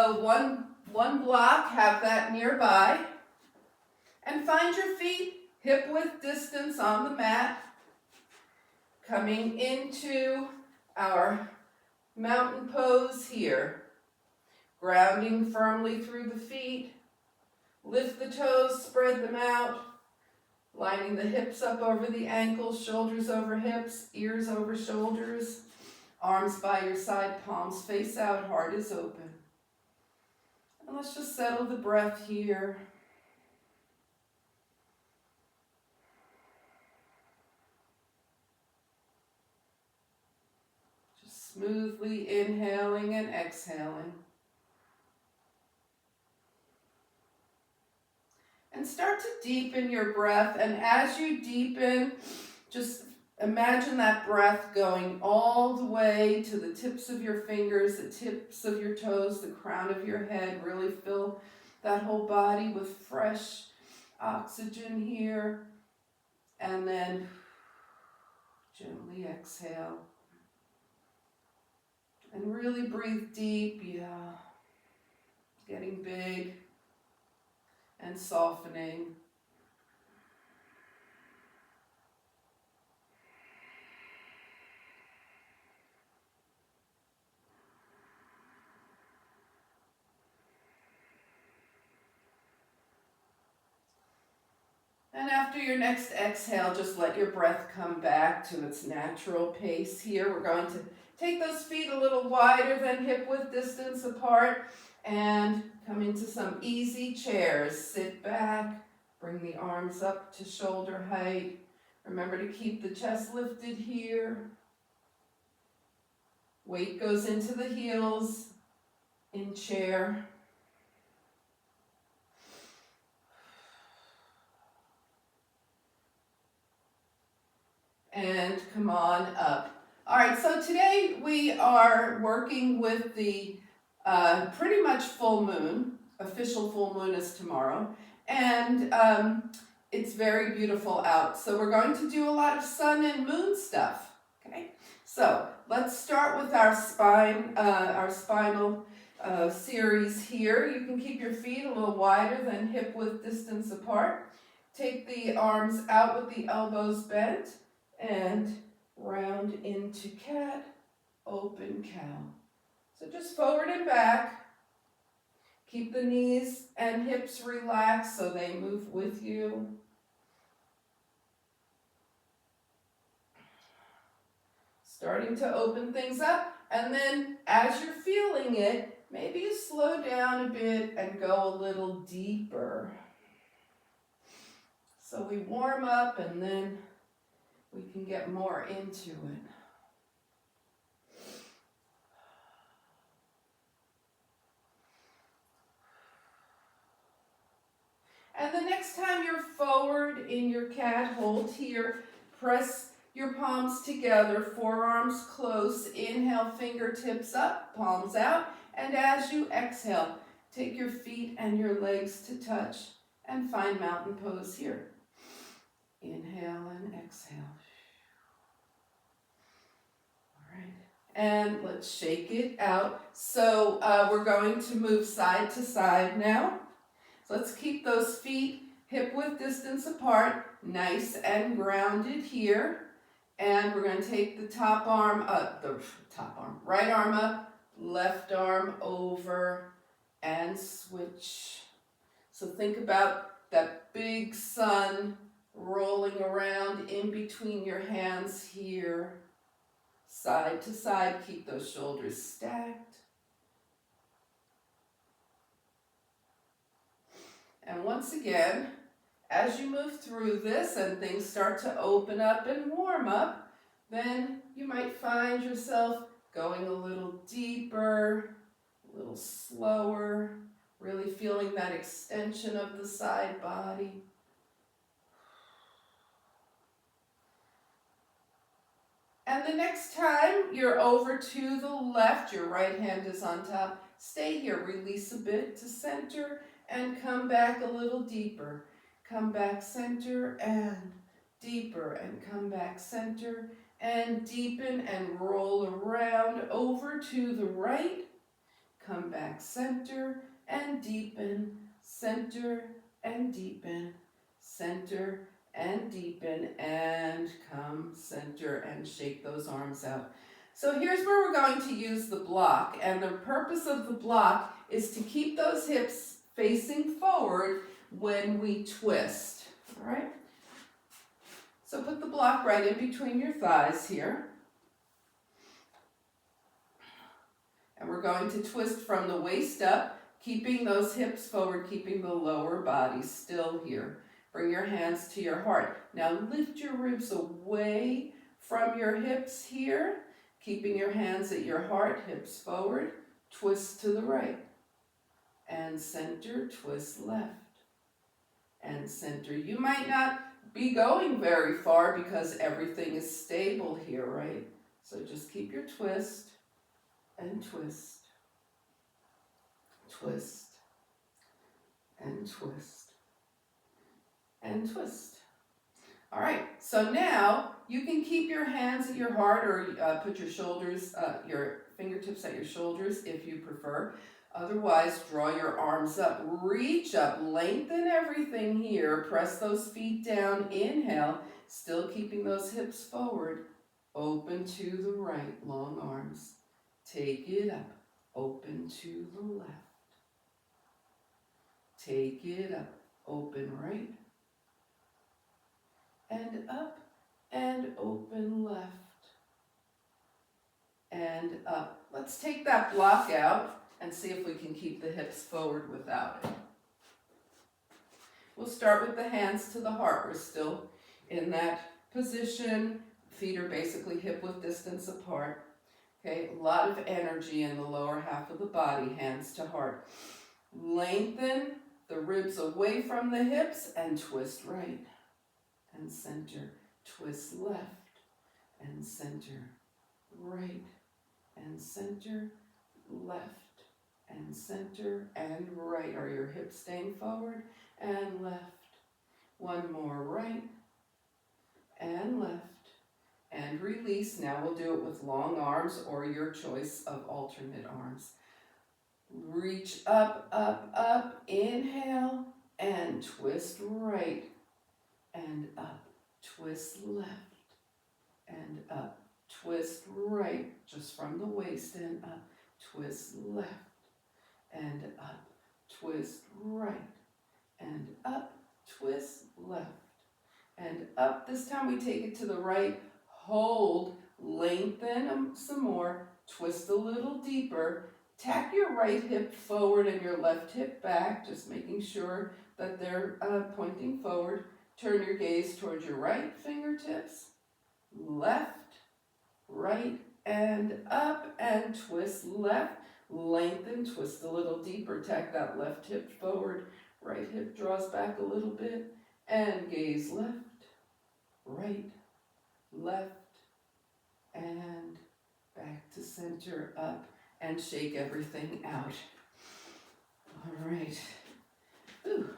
So one block, have that nearby. And find your feet hip-width distance on the mat. Coming into our mountain pose here. Grounding firmly through the feet. Lift the toes, spread them out. Lining the hips up over the ankles, shoulders over hips, ears over shoulders. Arms by your side, palms face out, heart is open. And let's just settle the breath here. Just smoothly inhaling and exhaling. And start to deepen your breath, and as you deepen, just imagine that breath going all the way to the tips of your fingers, the tips of your toes, the crown of your head. Really fill that whole body with fresh oxygen here. And then gently exhale. And really breathe deep, yeah. Getting big and softening. And after your next exhale, just let your breath come back to its natural pace here. We're going to take those feet a little wider than hip-width distance apart and come into some easy chairs. Sit back, bring the arms up to shoulder height. Remember to keep the chest lifted here. Weight goes into the heels in chair. And come on up. All right, so today we are working with the pretty much full moon. Official full moon is tomorrow. And it's very beautiful out. So we're going to do a lot of sun and moon stuff. Okay, so let's start with our spinal series here. You can keep your feet a little wider than hip-width distance apart. Take the arms out with the elbows bent. And round into cat, open cow. So just forward and back. Keep the knees and hips relaxed so they move with you. Starting to open things up, and then as you're feeling it, maybe you slow down a bit and go a little deeper. So we warm up and then we can get more into it. And the next time you're forward in your cat, hold here. Press your palms together, forearms close. Inhale, fingertips up, palms out. And as you exhale, take your feet and your legs to touch and find mountain pose here. Inhale and exhale. And let's shake it out. So we're going to move side to side now. So let's keep those feet hip-width distance apart, nice and grounded here. And we're going to take the right arm up, left arm over, and switch. So think about that big sun rolling around in between your hands here. Side to side, keep those shoulders stacked. And once again, as you move through this and things start to open up and warm up, then you might find yourself going a little deeper, a little slower, really feeling that extension of the side body. And the next time you're over to the left, your right hand is on top, stay here, release a bit to center and come back a little deeper. Come back center and deeper and come back center and deepen and roll around over to the right. come back center and deepen, center and deepen, center and deepen, and come center and shake those arms out. So here's where we're going to use the block, and the purpose of the block is to keep those hips facing forward when we twist, all right? So put the block right in between your thighs here. And we're going to twist from the waist up, keeping those hips forward, keeping the lower body still here. Bring your hands to your heart. Now lift your ribs away from your hips here, keeping your hands at your heart, hips forward, twist to the right. And center, twist left. And center. You might not be going very far because everything is stable here, right? So just keep your twist and twist, twist, and twist, and twist. All right, so now you can keep your hands at your heart, or put your shoulders, your fingertips at your shoulders if you prefer. Otherwise, draw your arms up, reach up, lengthen everything here, press those feet down, inhale, still keeping those hips forward, open to the right, long arms. Take it up, open to the left. Take it up, open right. And up, and open left. And up. Let's take that block out and see if we can keep the hips forward without it. We'll start with the hands to the heart. We're still in that position. Feet are basically hip-width distance apart. Okay, a lot of energy in the lower half of the body, hands to heart. Lengthen the ribs away from the hips and twist right and center. Twist left and center. Right and center. Left and center and right. Are your hips staying forward? And left. One more, right and left. And release. Now we'll do it with long arms or your choice of alternate arms. Reach up, up, up. Inhale and twist right and up. Twist left and up. Twist right, just from the waist and up. Twist left and up. Twist right and up. Twist left and up. This time we take it to the right. Hold, lengthen some more, twist a little deeper, tack your right hip forward and your left hip back, just making sure that they're pointing forward. Turn your gaze towards your right fingertips, left, right, and up, and twist left, lengthen, twist a little deeper, tack that left hip forward, right hip draws back a little bit, and gaze left, right, left, and back to center, up, and shake everything out. All right. Ooh.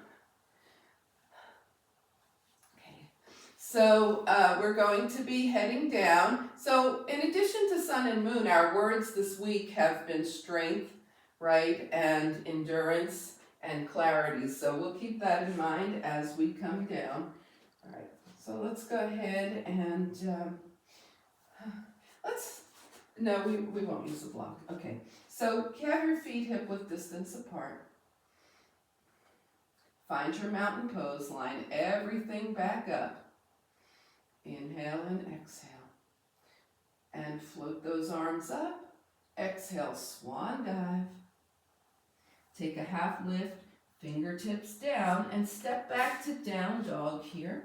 Okay. So we're going to be heading down. So in addition to sun and moon, our words this week have been strength, right, and endurance and clarity. So we'll keep that in mind as we come down. All right. So let's go ahead and we won't use the block. Okay, so have your feet hip-width distance apart. Find your mountain pose, line everything back up. Inhale and exhale. And float those arms up. Exhale, swan dive. Take a half lift, fingertips down, and step back to down dog here.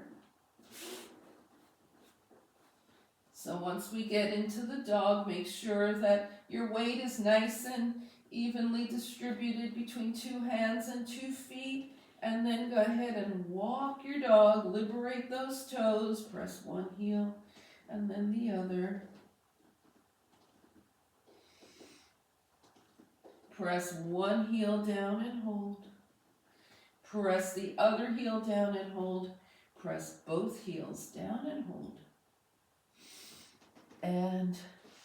So once we get into the dog, make sure that your weight is nice and evenly distributed between 2 hands and 2 feet. And then go ahead and walk your dog, liberate those toes, press one heel and then the other. Press one heel down and hold. Press the other heel down and hold. Press both heels down and hold. And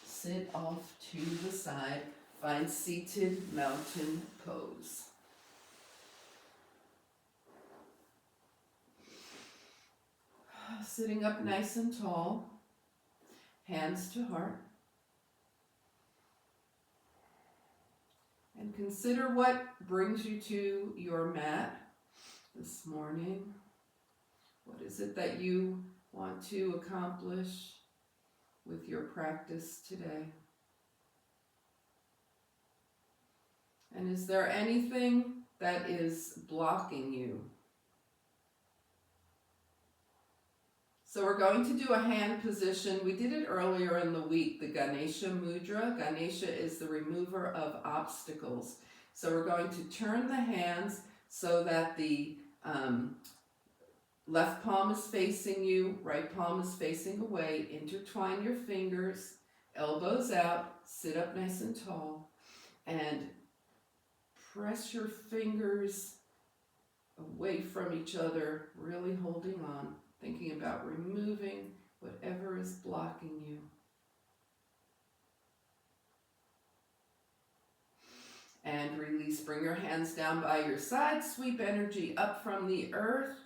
sit off to the side Find seated mountain pose. Sitting up nice and tall, hands to heart. And consider what brings you to your mat this morning. What is it that you want to accomplish with your practice today? And is there anything that is blocking you? So we're going to do a hand position. We did it earlier in the week, the Ganesha Mudra. Ganesha is the remover of obstacles. So we're going to turn the hands so that the left palm is facing you, right palm is facing away. Intertwine your fingers, elbows out, sit up nice and tall, and press your fingers away from each other, really holding on, thinking about removing whatever is blocking you. And release. Bring your hands down by your side. Sweep energy up from the earth.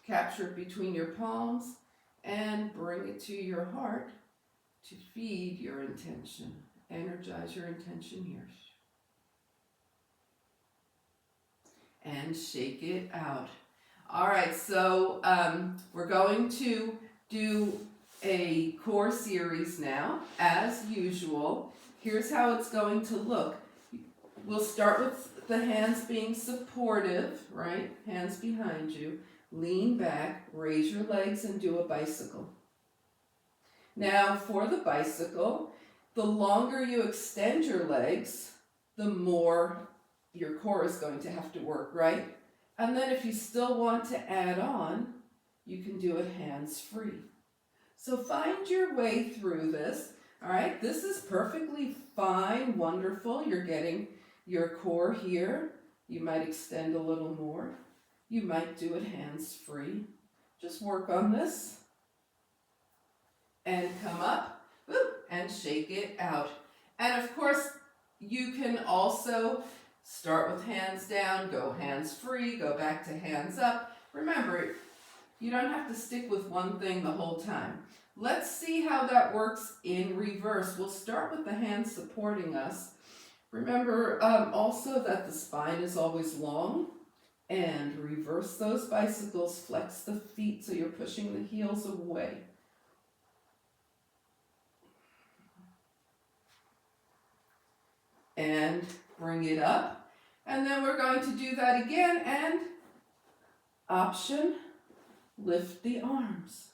Capture it between your palms and bring it to your heart to feed your intention. Energize your intention here. And shake it out. All right, so we're going to do a core series now, as usual. Here's how it's going to look. We'll start with the hands being supportive, right? Hands behind you. Lean back, raise your legs, and do a bicycle. Now, for the bicycle, the longer you extend your legs, the more your core is going to have to work, right? And then if you still want to add on, you can do it hands-free. So find your way through this, all right? This is perfectly fine, wonderful. You're getting your core here. You might extend a little more. You might do it hands-free. Just work on this. And come up, and shake it out. And of course, you can also start with hands down, go hands free, go back to hands up. Remember, you don't have to stick with one thing the whole time. Let's see how that works in reverse. We'll start with the hands supporting us. Remember also that the spine is always long, and reverse those bicycles, flex the feet so you're pushing the heels away. And bring it up. And then we're going to do that again, and option, lift the arms.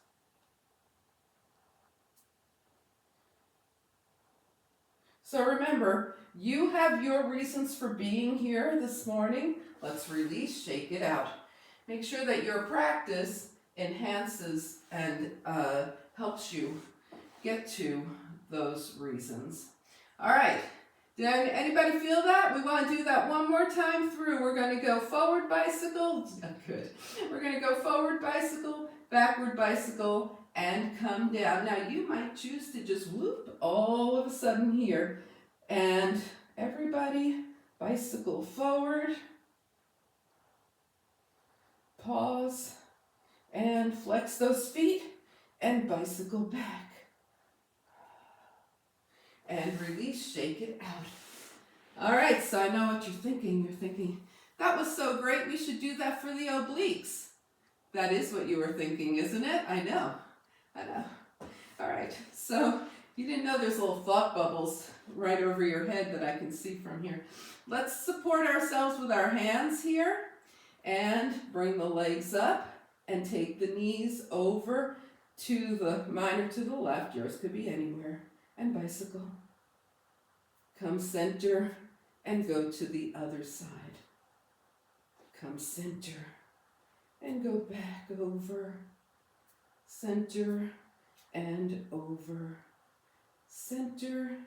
So remember, you have your reasons for being here this morning. Let's release, shake it out. Make sure that your practice enhances and helps you get to those reasons. All right. Did anybody feel that? We want to do that one more time through. We're going to go forward bicycle. Good. We're going to go forward bicycle, backward bicycle, and come down. Now you might choose to just whoop all of a sudden here. And everybody bicycle forward. Pause. And flex those feet. And bicycle back. And release, shake it out. All right, so I know what you're thinking. You're thinking, that was so great, we should do that for the obliques. That is what you were thinking, isn't it? I know. All right, so you didn't know there's little thought bubbles right over your head that I can see from here. Let's support ourselves with our hands here and bring the legs up and take the knees over to the minor to the left. Yours could be anywhere. And bicycle. Come center and go to the other side. Come center and go back over. Center and over. Center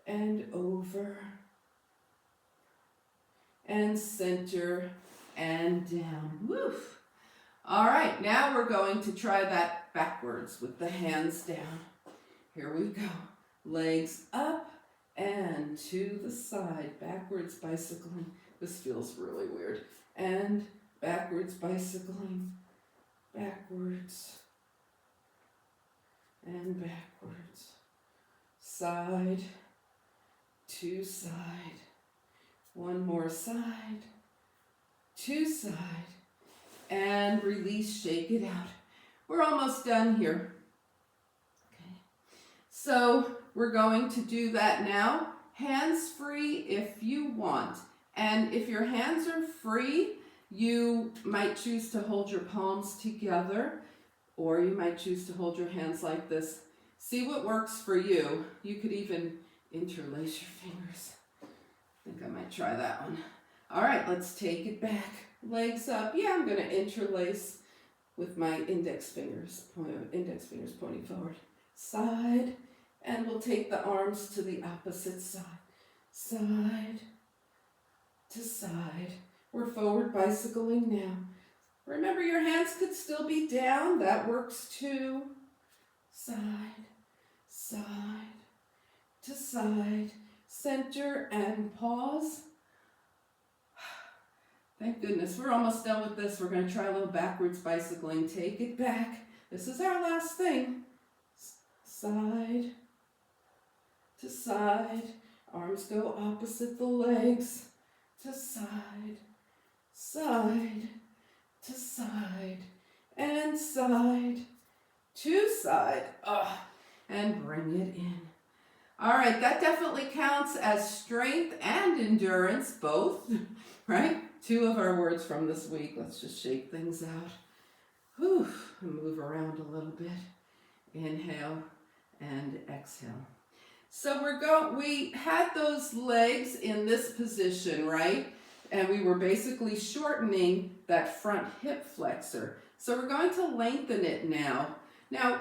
and over. And center and down. Woof. All right, now we're going to try that backwards with the hands down. Here we go. Legs up and to the side, backwards bicycling. This feels really weird. And backwards bicycling, backwards and backwards, side to side, one more side to side, and release, shake it out. We're almost done here. Okay. So we're going to do that now, hands free if you want. And if your hands are free, you might choose to hold your palms together, or you might choose to hold your hands like this. See what works for you. You could even interlace your fingers. I think I might try that one. All right, let's take it back. Legs up. Yeah, I'm going to interlace with my index fingers pointing forward. Side, and we'll take the arms to the opposite side. Side to side. We're forward bicycling now. Remember, your hands could still be down. That works too. Side, side to side. Center and pause. Thank goodness. We're almost done with this. We're going to try a little backwards bicycling. Take it back. This is our last thing. Side to side. Arms go opposite the legs. To side, side to side, and side to side. And bring it in. All right, that definitely counts as strength and endurance, both, right? 2 of our words from this week. Let's just shake things out. Whew, and move around a little bit. Inhale and exhale. So we had those legs in this position, right? And we were basically shortening that front hip flexor. So we're going to lengthen it now. Now,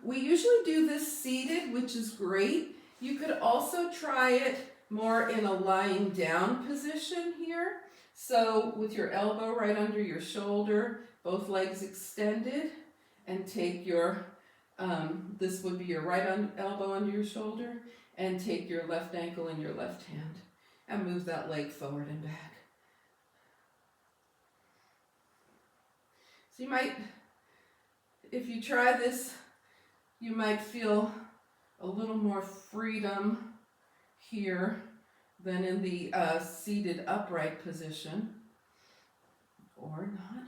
we usually do this seated, which is great. You could also try it more in a lying down position here. So with your elbow right under your shoulder, both legs extended, and take your this would be your right elbow under your shoulder, and take your left ankle in your left hand and move that leg forward and back. So you might, if you try this, you might feel a little more freedom here than in the seated upright position, or not.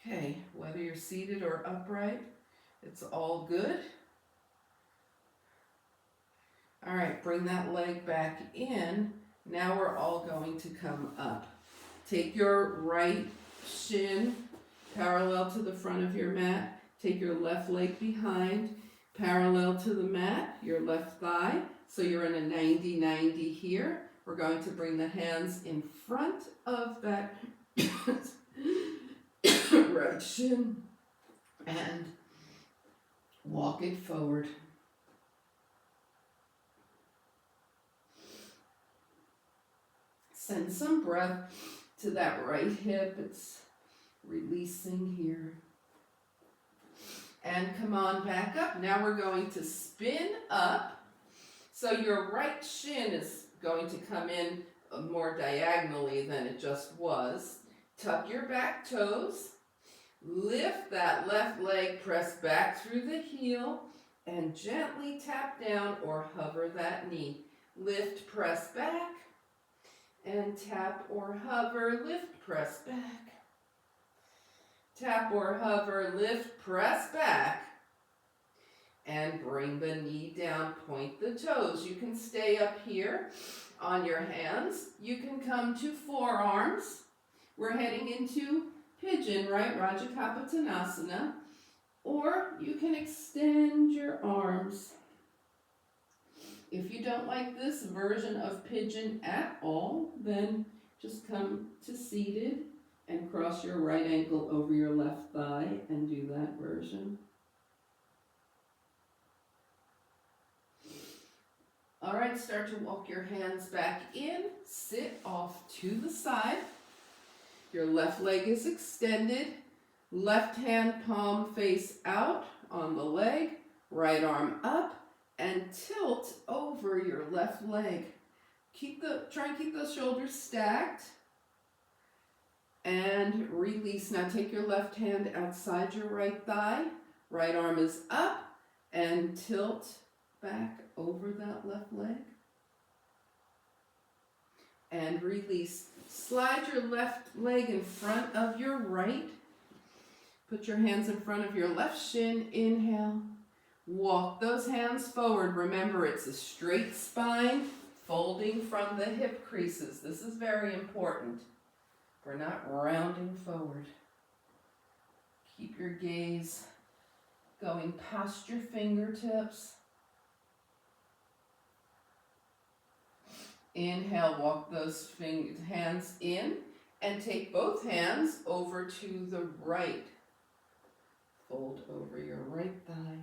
Okay, whether you're seated or upright, it's all good. All right, bring that leg back in. Now we're all going to come up. Take your right shin parallel to the front of your mat. Take your left leg behind, parallel to the mat, your left thigh. So you're in a 90-90 here. We're going to bring the hands in front of that right shin and walk it forward. Send some breath to that right hip. It's releasing here. And come on back up. Now we're going to spin up. So your right shin is going to come in more diagonally than it just was. Tuck your back toes. Lift that left leg, press back through the heel, and gently tap down or hover that knee. Lift, press back, and tap or hover, lift, press back. Tap or hover, lift, press back, and bring the knee down, point the toes. You can stay up here on your hands. You can come to forearms. We're heading into pigeon, right? Rajakapotanasana. Or you can extend your arms. If you don't like this version of pigeon at all, then just come to seated and cross your right ankle over your left thigh and do that version. All right, start to walk your hands back in. Sit off to the side. Your left leg is extended. Left hand palm face out on the leg. Right arm up and tilt over your left leg. Try and keep those shoulders stacked. And release. Now take your left hand outside your right thigh. Right arm is up and tilt back over that left leg. And release. Slide your left leg in front of your right. Put your hands in front of your left shin. Inhale. Walk those hands forward. Remember, it's a straight spine, folding from the hip creases. This is very important. We're not rounding forward. Keep your gaze going past your fingertips. Inhale, walk those hands in and take both hands over to the right. Fold over your right thigh.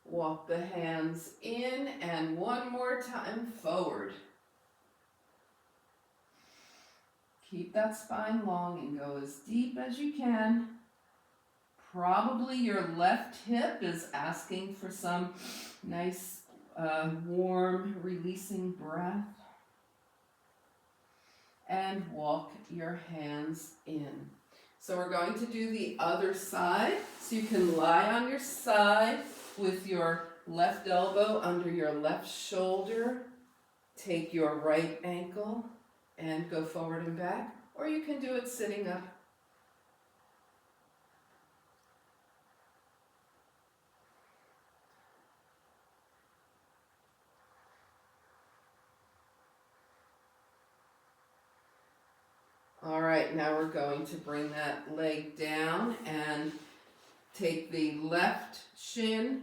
Walk the hands in and one more time forward. Keep that spine long and go as deep as you can. Probably your left hip is asking for some nice, warm, releasing breath. And walk your hands in. So we're going to do the other side. So you can lie on your side with your left elbow under your left shoulder. Take your right ankle and go forward and back, or you can do it sitting up. All right, now we're going to bring that leg down and take the left shin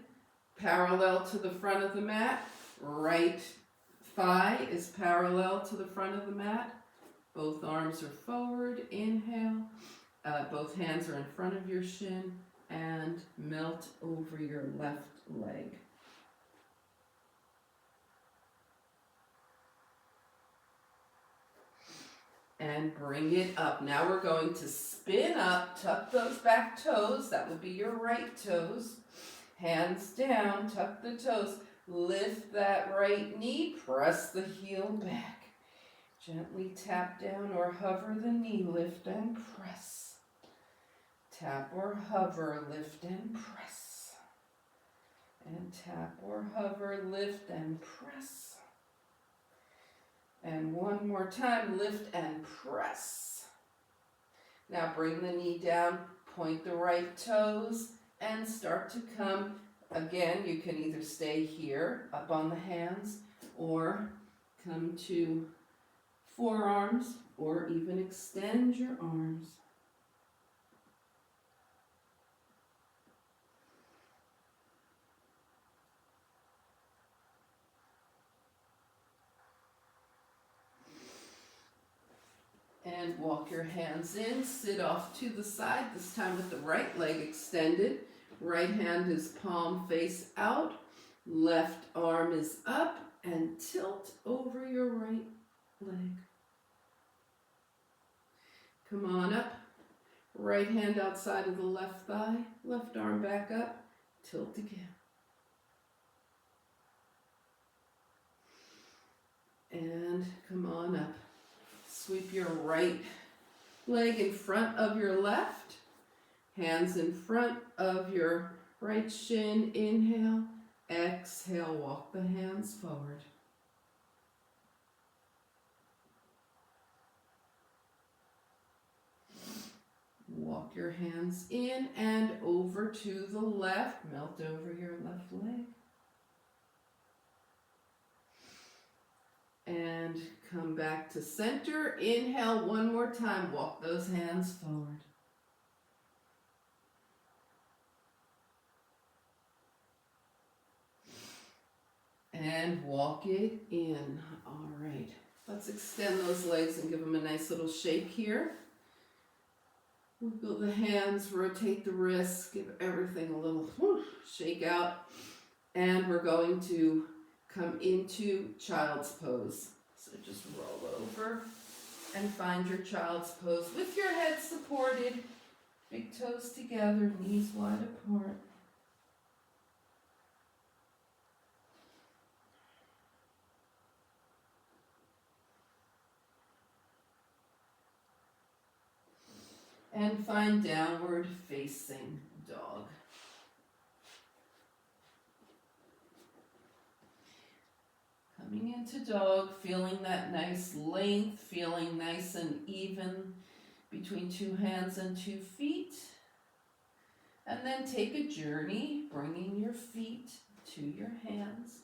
parallel to the front of the mat. Right thigh is parallel to the front of the mat. Both arms are forward. Inhale. Both hands are in front of your shin and melt over your left leg. And bring it up. Now we're going to spin up, tuck those back toes. That would be your right toes. Hands down, tuck the toes. Lift that right knee, press the heel back. Gently tap down or hover the knee, lift and press. Tap or hover, lift and press. And tap or hover, lift and press. And one more time, lift and press. Now bring the knee down, point the right toes, and start to come. Again, you can either stay here, up on the hands, or come to forearms, or even extend your arms. And walk your hands in, sit off to the side, this time with the right leg extended. Right hand is palm face out, left arm is up, and tilt over your right leg. Come on up, right hand outside of the left thigh, left arm back up, tilt again. And come on up. Sweep your right leg in front of your left. Hands in front of your right shin. Inhale. Exhale. Walk the hands forward. Walk your hands in and over to the left. Melt over your left leg. And come back to center. Inhale one more time. Walk those hands forward. And walk it in. All right. Let's extend those legs and give them a nice little shake here. Wiggle the hands, rotate the wrists, give everything a little shake out. And we're going to come into child's pose. So just roll over and find your child's pose with your head supported Big toes together, knees wide apart. And find downward facing dog. Coming into dog, feeling that nice length, feeling nice and even between 2 hands and 2 feet. And then take a journey, bringing your feet to your hands.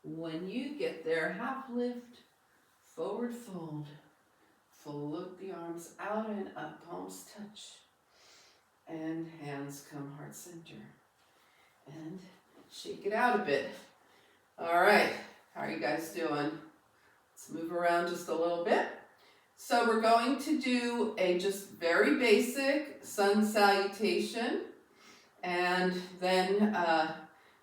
When you get there, half lift, forward fold. Float the arms out and up, palms touch. And hands come heart center. And shake it out a bit. All right, how are you guys doing? Let's move around just a little bit. So we're going to do a just very basic sun salutation, and then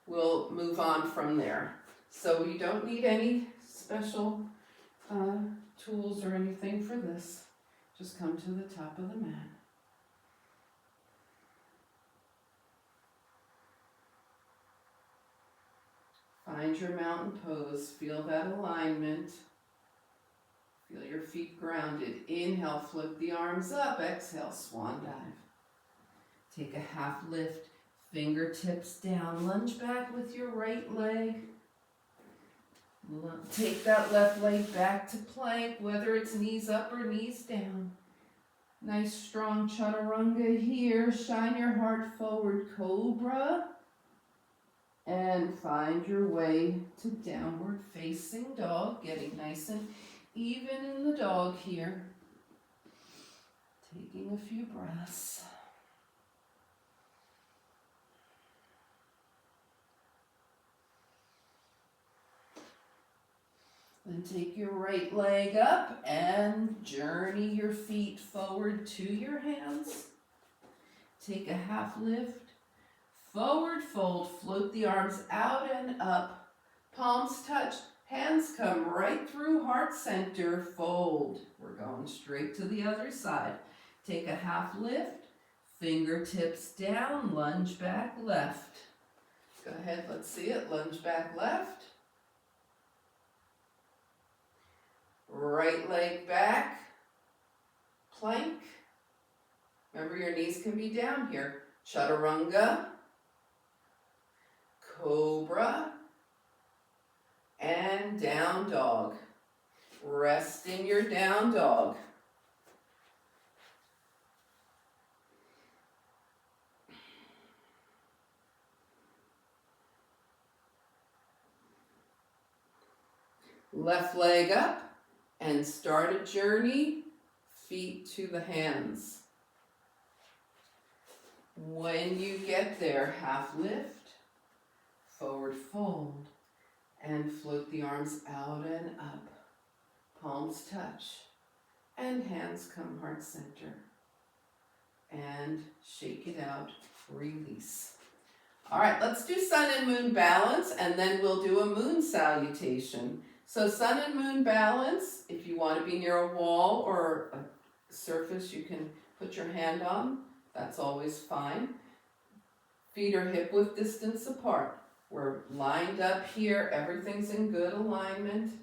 we'll move on from there. So you don't need any special tools or anything for this. Just come to the top of the mat. Find your mountain pose. Feel that alignment. Feel your feet grounded. Inhale, flip the arms up. Exhale, swan dive. Take a half lift, fingertips down. Lunge back with your right leg. Take that left leg back to plank, whether it's knees up or knees down. Nice strong chaturanga here. Shine your heart forward, cobra. And find your way to downward facing dog, getting nice and even in the dog here. Taking a few breaths. Then take your right leg up and journey your feet forward to your hands. Take a half lift. Forward fold, float the arms out and up. Palms touch, hands come right through heart center, fold. We're going straight to the other side. Take a half lift, fingertips down, lunge back left. Go ahead, let's see it. Lunge back left. Right leg back, plank. Remember, your knees can be down here. Chaturanga, cobra, and down dog. Rest in your down dog. Left leg up and start a journey, feet to the hands. When you get there, half lift, forward fold, and float the arms out and up. Palms touch, and hands come heart center. And shake it out, release. All right, let's do sun and moon balance, and then we'll do a moon salutation. So sun and moon balance, if you want to be near a wall or a surface you can put your hand on, that's always fine. Feet are hip width distance apart. We're lined up here, everything's in good alignment.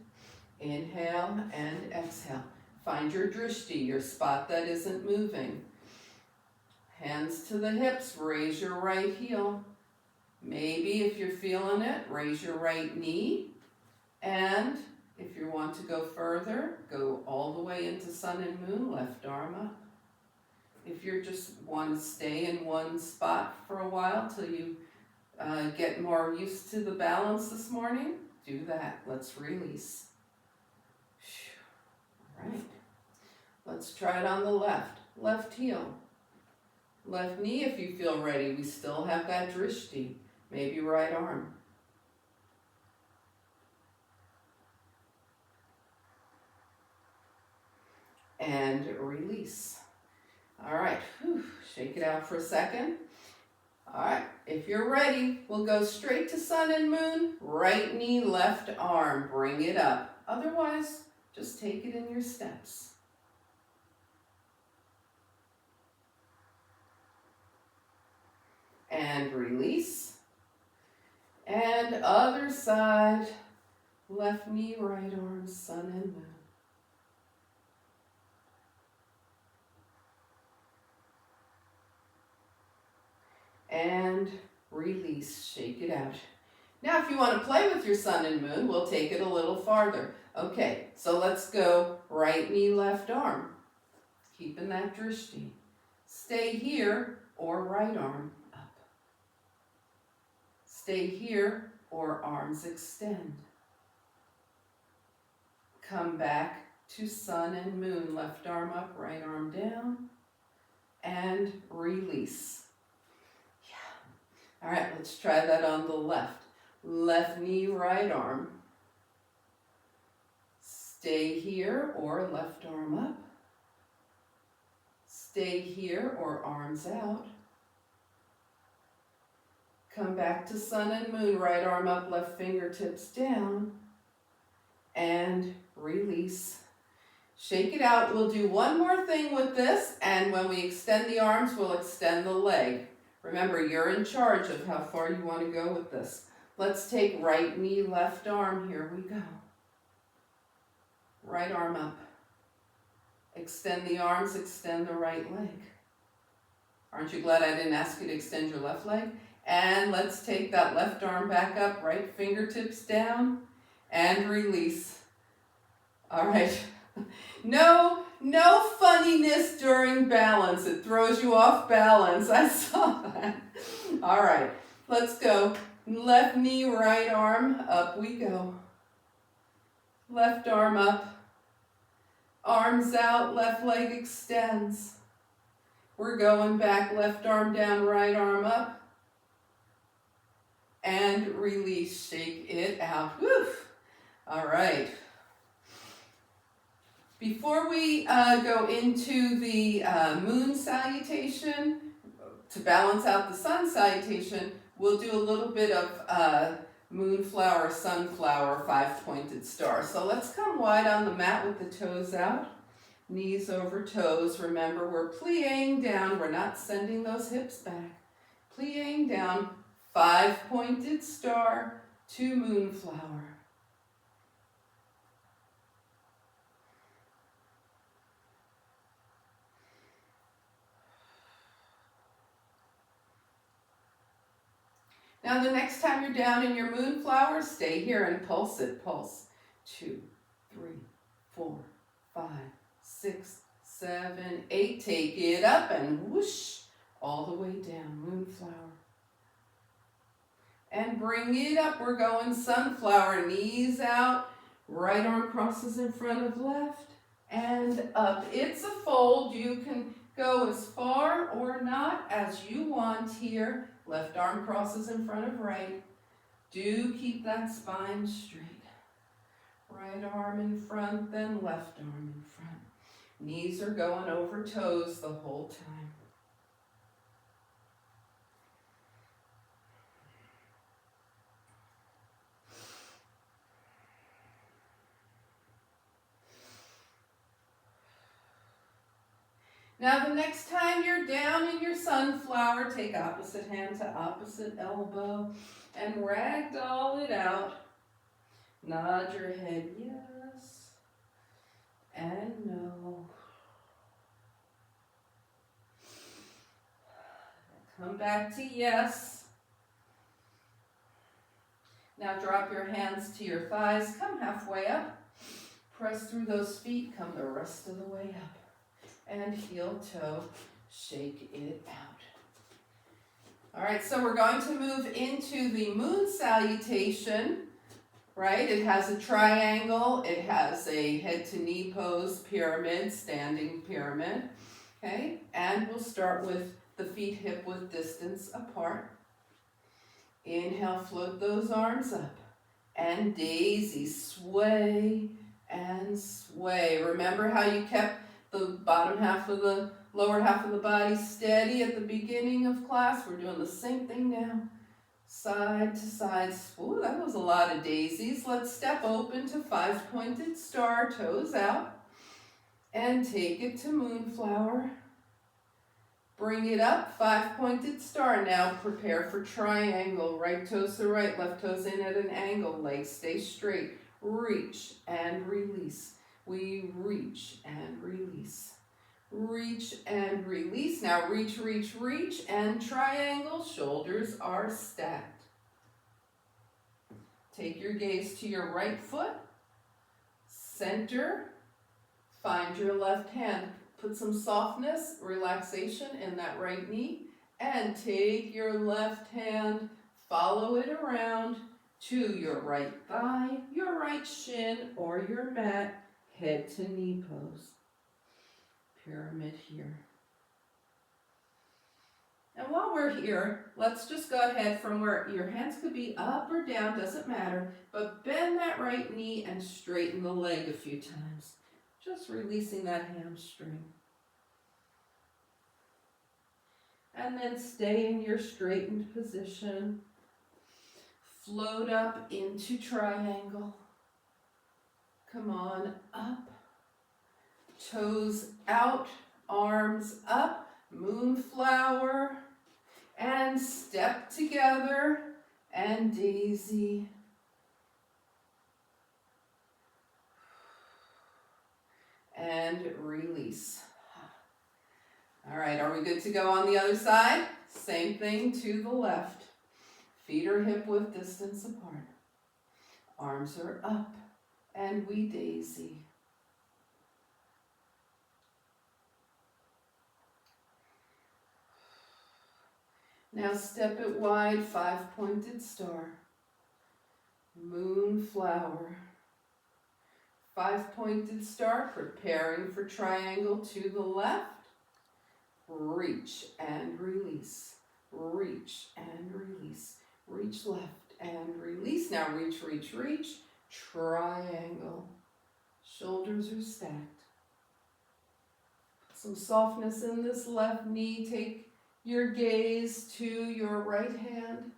Inhale and exhale. Find your drishti, your spot that isn't moving. Hands to the hips, raise your right heel. Maybe if you're feeling it, raise your right knee. And if you want to go further, go all the way into sun and moon, left arm up. If you just want to stay in one spot for a while till you get more used to the balance this morning, do that. Let's release. All right. Let's try it on the left. Left heel. Left knee if you feel ready. We still have that drishti. Maybe right arm. And release. All right, whew. Shake it out for a second. All right, if you're ready, we'll go straight to sun and moon. Right knee, left arm, bring it up. Otherwise, just take it in your steps. and release. And other side, left knee, right arm, sun and moon. And release, shake it out. Now if you want to play with your sun and moon, we'll take it a little farther. Okay, so let's go right knee, left arm. Keeping that drishti. Stay here or right arm up. Stay here or arms extend. Come back to sun and moon, left arm up, right arm down, and release. Yeah. All right, let's try that on the left. Left knee, right arm. Stay here or left arm up. Stay here or arms out. Come back to sun and moon, right arm up, left fingertips down, and release. Shake it out. We'll do one more thing with this, and when we extend the arms, we'll extend the leg. Remember, you're in charge of how far you want to go with this. Let's take right knee, left arm. Here we go. Right arm up. Extend the arms, extend the right leg. Aren't you glad I didn't ask you to extend your left leg? And let's take that left arm back up, right fingertips down, and release. All right. No funniness during balance. It throws you off balance. I saw that. All right, let's go. Left knee, right arm, up we go. Left arm up. Arms out, left leg extends. We're going back, left arm down, right arm up. And release, shake it out. Woof. All right. Before we go into the moon salutation, to balance out the sun salutation, we'll do a little bit of moonflower, sunflower, five-pointed star. So let's come wide on the mat with the toes out, knees over toes. Remember, we're plie-ing down. We're not sending those hips back. Plie-ing down, five-pointed star to moonflower. Now the next time you're down in your moonflower, stay here and pulse it. Pulse. 2, 3, 4, 5, 6, 7, 8. Take it up and whoosh, all the way down, moonflower. And bring it up. We're going sunflower, knees out, right arm crosses in front of left, and up. It's a fold. You can go as far or not as you want here. Left arm crosses in front of right. Do keep that spine straight. Right arm in front, then left arm in front. Knees are going over toes the whole time. Now the next time you're down in your sunflower, take opposite hand to opposite elbow and ragdoll it out. Nod your head yes and no. Come back to yes. Now drop your hands to your thighs. Come halfway up. Press through those feet. Come the rest of the way up. And heel toe, shake it out. All right, so we're going to move into the moon salutation, right? It has a triangle, it has a head to knee pose, pyramid, standing pyramid, okay? And we'll start with the feet hip width distance apart. Inhale, float those arms up. And daisy, sway and sway. Remember how you kept the bottom half of the lower half of the body steady at the beginning of class? We're doing the same thing now. Side to side. Ooh, that was a lot of daisies. Let's step open to five-pointed star, toes out. And take it to moonflower. Bring it up, 5-pointed star. Now prepare for triangle. Right toes to right, left toes in at an angle. Legs stay straight. Reach and release. We reach and release. Reach and release. Now reach, reach, reach, and triangle. Shoulders are stacked. Take your gaze to your right foot. Center. Find your left hand. Put some softness, relaxation in that right knee. And take your left hand, follow it around to your right thigh, your right shin, or your mat. Head to knee pose. Pyramid here. And while we're here, let's just go ahead from where your hands could be up or down, doesn't matter, but bend that right knee and straighten the leg a few times. Just releasing that hamstring. And then stay in your straightened position. Float up into triangle. Come on up. Toes out, arms up, moonflower, and step together, and daisy. And release. All right, are we good to go on the other side? Same thing to the left. Feet are hip width distance apart. Arms are up, and we daisy. Now step it wide, 5-pointed star. Moonflower. 5-pointed star, preparing for triangle to the left. Reach and release. Reach and release. Reach left and release. Now reach, reach, reach. Triangle. Shoulders are stacked. Some softness in this left knee. Take your gaze to your right hand.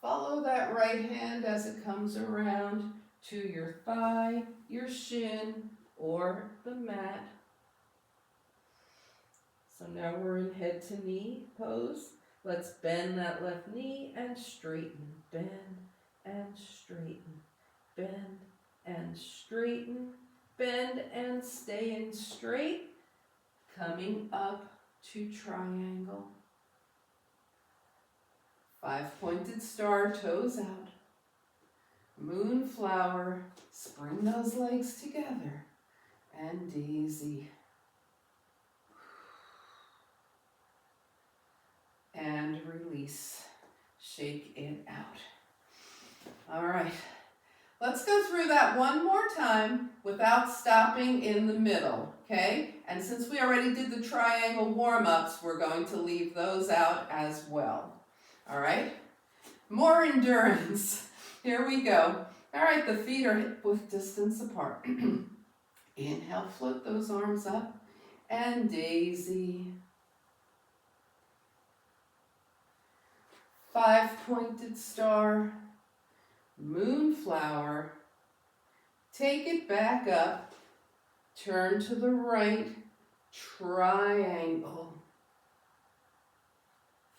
Follow that right hand as it comes around to your thigh, your shin, or the mat. So now we're in head to knee pose. Let's bend that left knee and straighten. Bend and straighten. Bend and straighten. Bend and stay in straight. Coming up to triangle. 5-pointed star, toes out. Moonflower, spring those legs together, and daisy. And release. Shake it out. All right. Let's go through that one more time without stopping in the middle, okay? And since we already did the triangle warm-ups, we're going to leave those out as well. All right? More endurance. Here we go. All right, the feet are hip width distance apart. Inhale, float those arms up, and daisy. 5-pointed star, moonflower. Take it back up, turn to the right, triangle.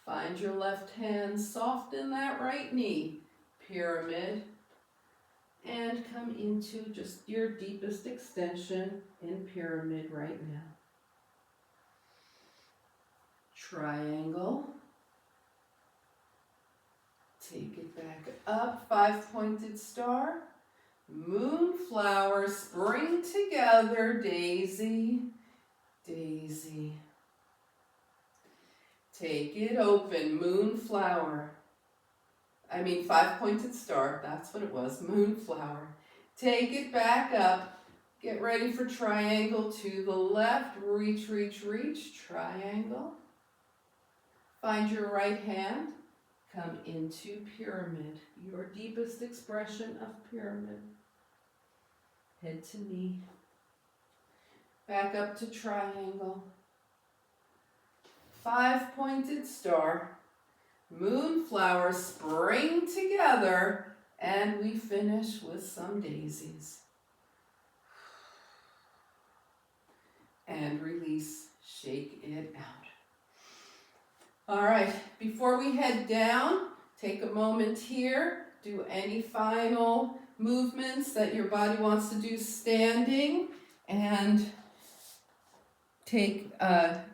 Find your left hand, soften that right knee, pyramid, and come into just your deepest extension in pyramid right now. Triangle. Take it back up, 5-pointed star, moonflower, spring together, daisy, daisy. Take it open, moonflower. 5-pointed star, that's what it was, moonflower. Take it back up, get ready for triangle to the left, reach, reach, reach, triangle. Find your right hand. Come into pyramid, your deepest expression of pyramid. Head to knee. Back up to triangle. 5-pointed star. Moonflower, spring together, and we finish with some daisies. And release, shake it out. All right, before we head down, take a moment here, do any final movements that your body wants to do standing, and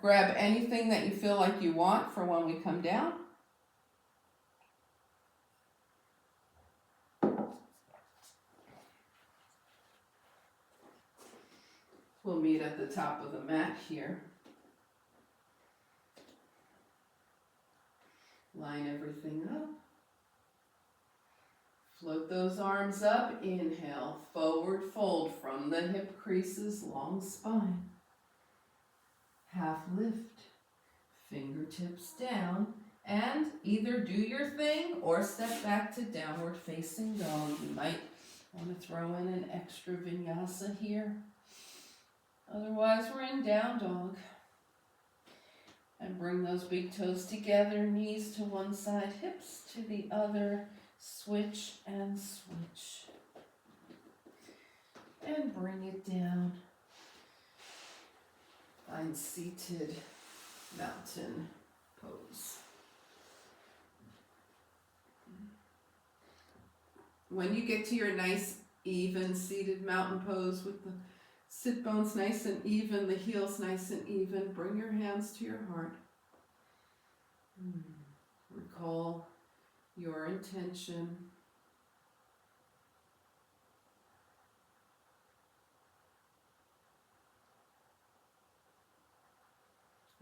grab anything that you feel like you want for when we come down. We'll meet at the top of the mat here. Line everything up. Float those arms up. Inhale, forward fold from the hip creases, long spine. Half lift, fingertips down, and either do your thing or step back to downward facing dog. You might want to throw in an extra vinyasa here. Otherwise, we're in down dog. And bring those big toes together, knees to one side, hips to the other. Switch and switch. And bring it down. Find seated mountain pose. When you get to your nice, even seated mountain pose with the sit bones nice and even, the heels nice and even, bring your hands to your heart. Recall your intention.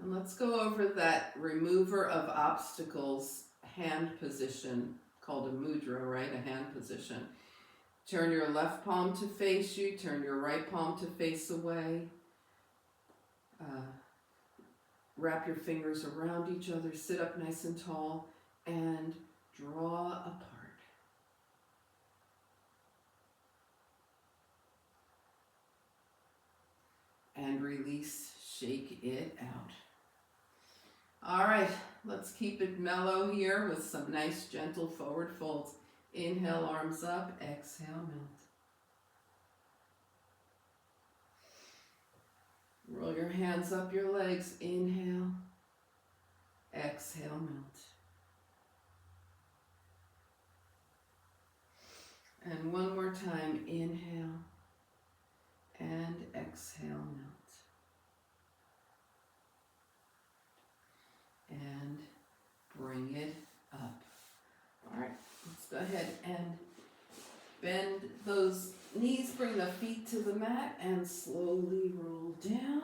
And let's go over that remover of obstacles hand position called a mudra, right? A hand position. Turn your left palm to face you, turn your right palm to face away. Wrap your fingers around each other, sit up nice and tall, and draw apart. And release, shake it out. All right, let's keep it mellow here with some nice gentle forward folds. Inhale, arms up, exhale, melt. Roll your hands up your legs, inhale, exhale, melt. And one more time, inhale and exhale, melt. And bring it up. All right, let's go ahead and bend those knees, bring the feet to the mat and slowly roll down.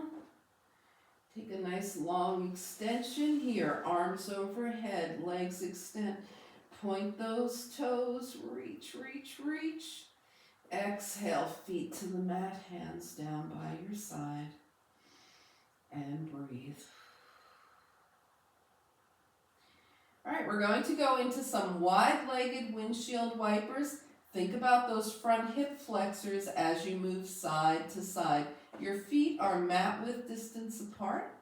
Take a nice long extension here, arms overhead, legs extend. Point those toes, reach, reach, reach. Exhale, feet to the mat, hands down by your side. And breathe. All right, we're going to go into some wide-legged windshield wipers. Think about those front hip flexors as you move side to side. Your feet are mat width distance apart.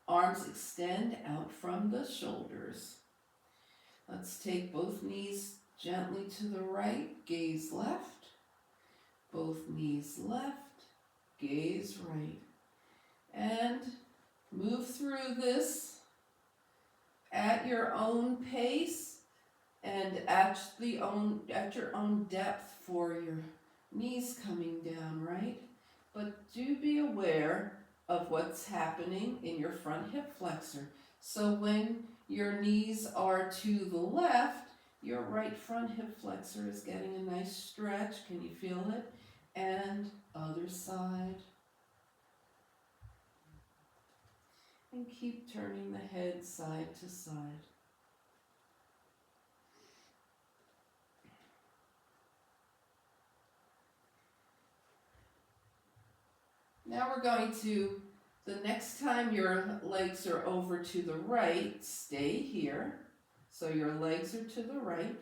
Arms extend out from the shoulders. Let's take both knees gently to the right, gaze left. Both knees left, gaze right. And move through this at your own pace and at your own depth for your knees coming down, right? But do be aware of what's happening in your front hip flexor. So when your knees are to the left, your right front hip flexor is getting a nice stretch. Can you feel it? And other side. And keep turning the head side to side. Now we're going to, the next time your legs are over to the right, stay here. So your legs are to the right,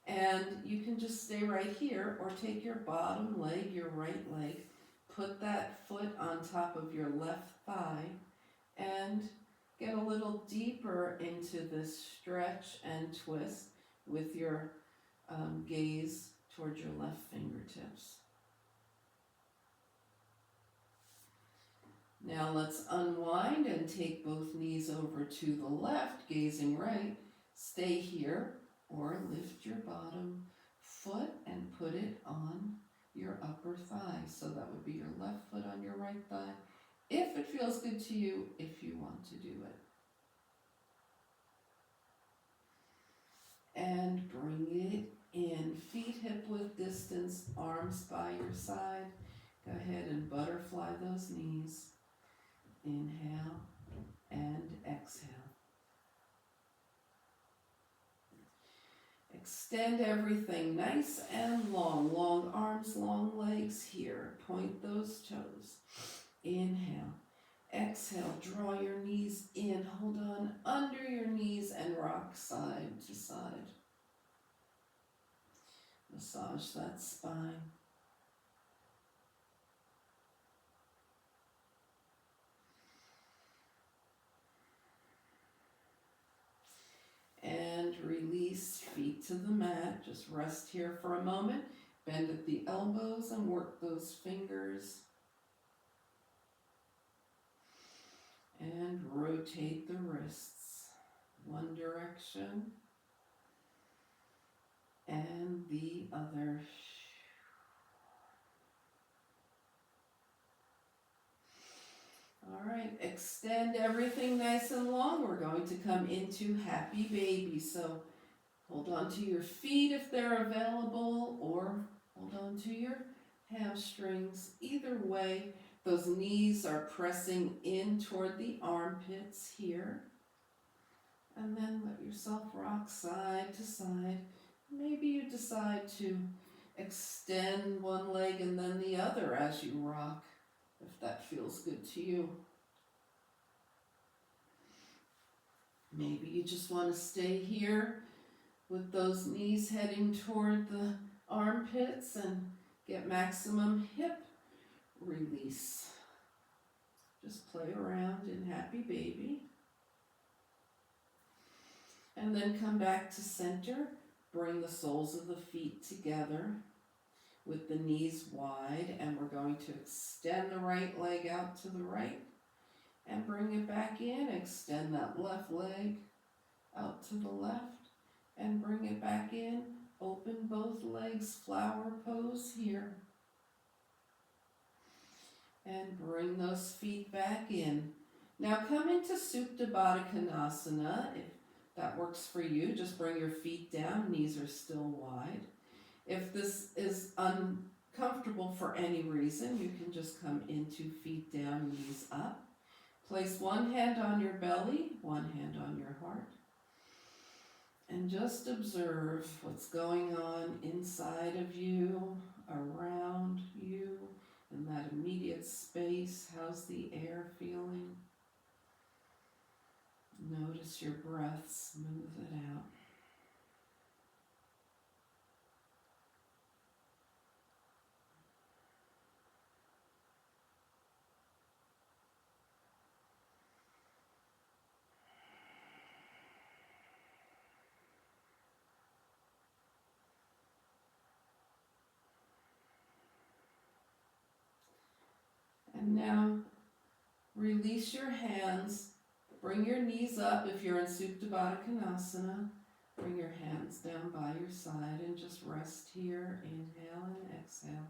and you can just stay right here or take your bottom leg, your right leg, put that foot on top of your left thigh, and get a little deeper into this stretch and twist with your gaze towards your left fingertips. Now let's unwind and take both knees over to the left, gazing right. Stay here or lift your bottom foot and put it on your upper thigh. So that would be your left foot on your right thigh. If it feels good to you, if you want to do it. And bring it in, feet hip width distance, arms by your side. Go ahead and butterfly those knees. Inhale and exhale. Extend everything nice and long. Long arms, long legs here. Point those toes. Inhale. Exhale, draw your knees in. Hold on under your knees and rock side to side. Massage that spine. And release, feet to the mat. Just rest here for a moment. Bend at the elbows and work those fingers. And rotate the wrists. One direction and the other. All right, extend everything nice and long. We're going to come into happy baby. So hold on to your feet if they're available, or hold on to your hamstrings. Either way, those knees are pressing in toward the armpits here. And then let yourself rock side to side. Maybe you decide to extend one leg and then the other as you rock, if that feels good to you. Maybe you just want to stay here with those knees heading toward the armpits and get maximum hip release. Just play around in happy baby. And then come back to center. Bring the soles of the feet together with the knees wide, and we're going to extend the right leg out to the right and bring it back in. Extend that left leg out to the left and bring it back in. Open both legs, flower pose here. And bring those feet back in. Now come into Supta Baddha Konasana. If that works for you, just bring your feet down, knees are still wide. If this is uncomfortable for any reason, you can just come into feet down, knees up. Place one hand on your belly, one hand on your heart. And just observe what's going on inside of you, around you, in that immediate space. How's the air feeling? Notice your breath, smooth it out. And now release your hands. Bring your knees up if you're in Supta Baddha Konasana. Bring your hands down by your side and just rest here. Inhale and exhale.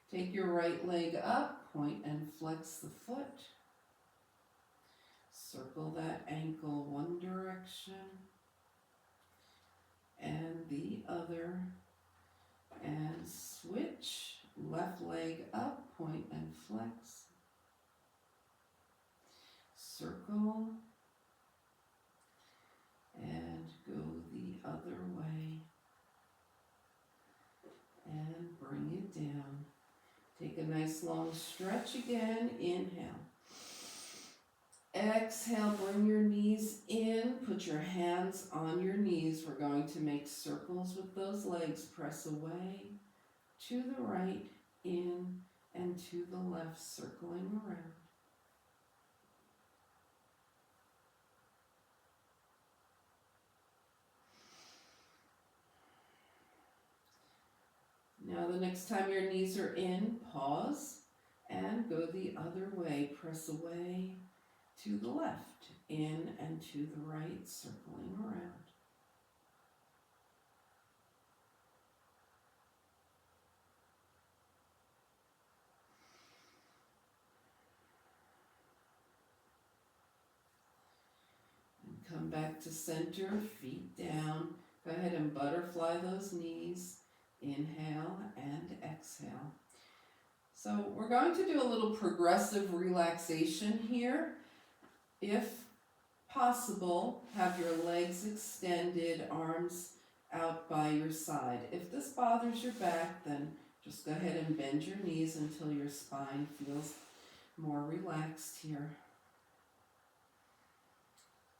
Take your right leg up, point and flex the foot. Circle that ankle one direction and the other. And switch. Left leg up, point and flex. Circle. And go the other way. And bring it down. Take a nice long stretch again. Inhale. Exhale, bring your knees in. Put your hands on your knees. We're going to make circles with those legs. Press away, to the right, in, and to the left, circling around. Now the next time your knees are in, pause and go the other way. Press away to the left, in and to the right, circling around. Come back to center, feet down. Go ahead and butterfly those knees. Inhale and exhale. So we're going to do a little progressive relaxation here. If possible, have your legs extended, arms out by your side. If this bothers your back, then just go ahead and bend your knees until your spine feels more relaxed here.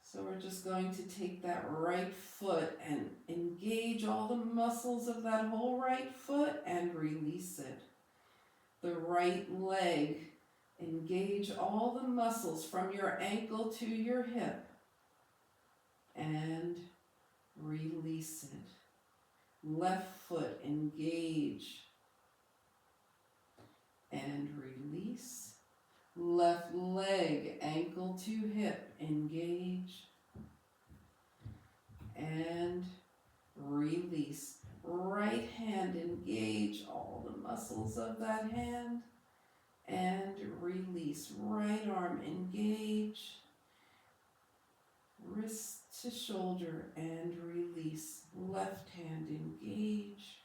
So we're just going to take that right foot and engage all the muscles of that whole right foot and release it. The right leg, engage all the muscles from your ankle to your hip and release it. Left foot, engage and release. Left leg, ankle to hip, engage and release. Right hand, engage all the muscles of that hand and release. Right arm, engage. Wrist to shoulder and release. Left hand, engage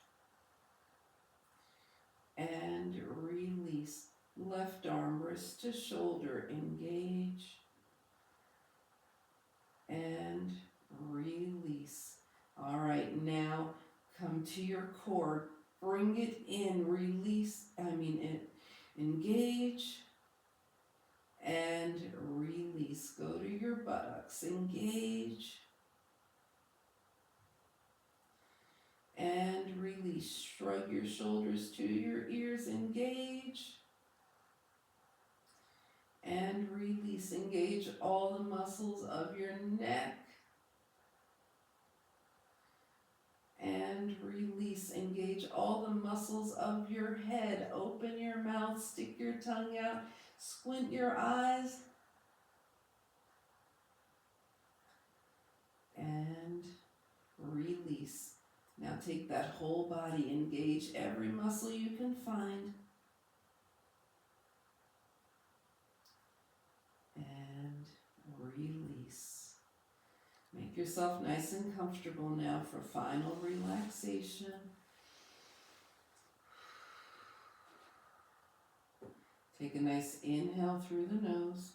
and release. Left arm, wrist to shoulder, engage and release. All right, now come to your core. Bring it in, engage and release. Go to your buttocks, engage and release. Shrug your shoulders to your ears, engage and release. Engage all the muscles of your neck and release. Engage all the muscles of your head. Open your mouth, stick your tongue out, squint your eyes and release. Now take that whole body, engage every muscle you can find. And release. Make yourself nice and comfortable now for final relaxation. Take a nice inhale through the nose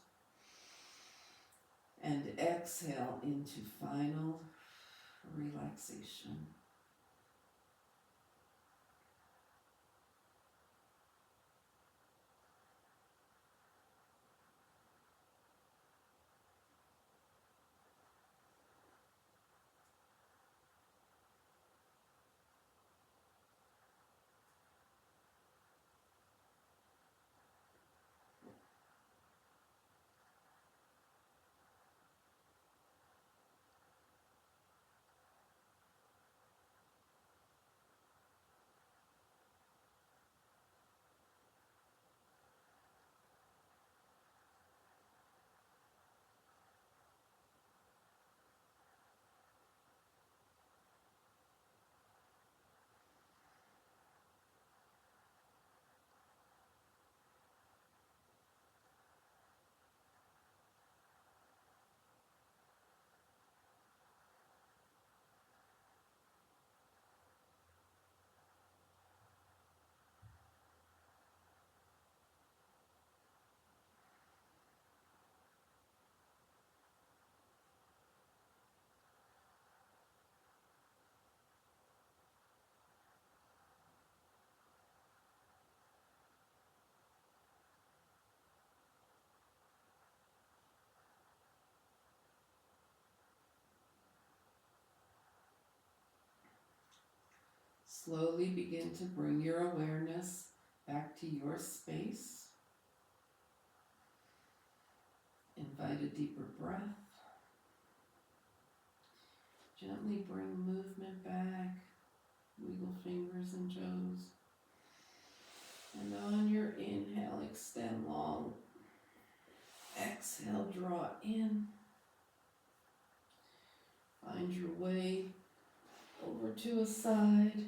and exhale into final relaxation. Slowly begin to bring your awareness back to your space. Invite a deeper breath. Gently bring movement back. Wiggle fingers and toes. And on your inhale, extend long. Exhale, draw in. Find your way over to a side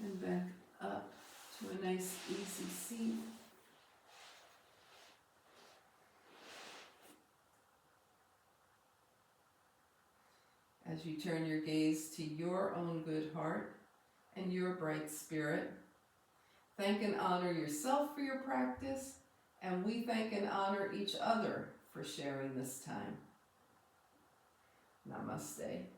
and back up to a nice easy seat. As you turn your gaze to your own good heart and your bright spirit, thank and honor yourself for your practice, and we thank and honor each other for sharing this time. Namaste.